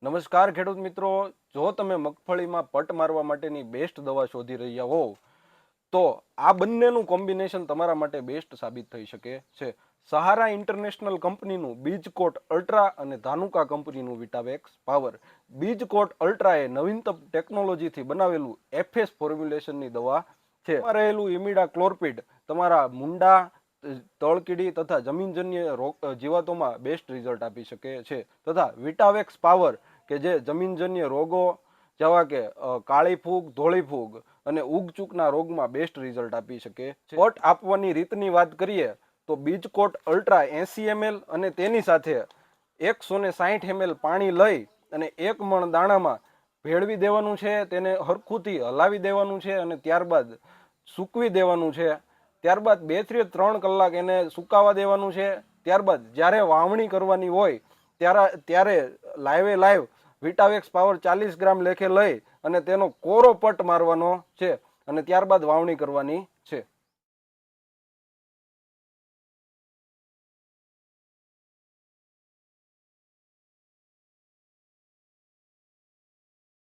નમસ્કાર ખેડૂત મિત્રો, જો તમે મગફળીમાં પટ મારવા માટેની બેસ્ટ દવા શોધી રહ્યા હો તો આ બંનેનું કોમ્બિનેશન તમારા માટે બેસ્ટ સાબિત થઈ શકે છે. સહારા ઇન્ટરનેશનલ કંપનીનું બીજકોટ અલ્ટ્રા અને ધાનુકા કંપનીનું વિટાવેક્સ પાવર. બીજકોટ અલ્ટ્રા એ નવીનતમ ટેકનોલોજીથી બનાવેલું એફએસ ફોર્મ્યુલેશનની દવા છે. એમાં રહેલું ઇમિડા ક્લોરપિડ તમારા મુંડા, તળકીડી તથા જમીનજન્ય જીવાતોમાં બેસ્ટ રિઝલ્ટ આપી શકે છે. તથા વિટાવેક્સ પાવર કે જે જમીનજન્ય રોગો જેવા કે કાળી ફૂગ, ધોળી ફૂગ અને ઉગચૂકના રોગમાં બેસ્ટ રિઝલ્ટ આપી શકે છે. પટ આપવાની રીતની વાત કરીએ તો બીજકોટ અલ્ટ્રા 80 ml અને તેની સાથે 160 ml પાણી લઈ અને 1 મણ દાણામાં ભેળવી દેવાનું છે. તેને હરખુંથી હલાવી દેવાનું છે અને ત્યારબાદ સૂકવી દેવાનું છે. ત્યારબાદ 2 થી 3 કલાક એને સુકાવા દેવાનું છે. ત્યારબાદ જ્યારે વાવણી કરવાની હોય ત્યારે લાઈવ વિટાવેક્સ પાવર 40 ગ્રામ લેખે લઈ અને તેનો કોરો પટ મારવાનો છે અને ત્યારબાદ વાવણી કરવાની છે.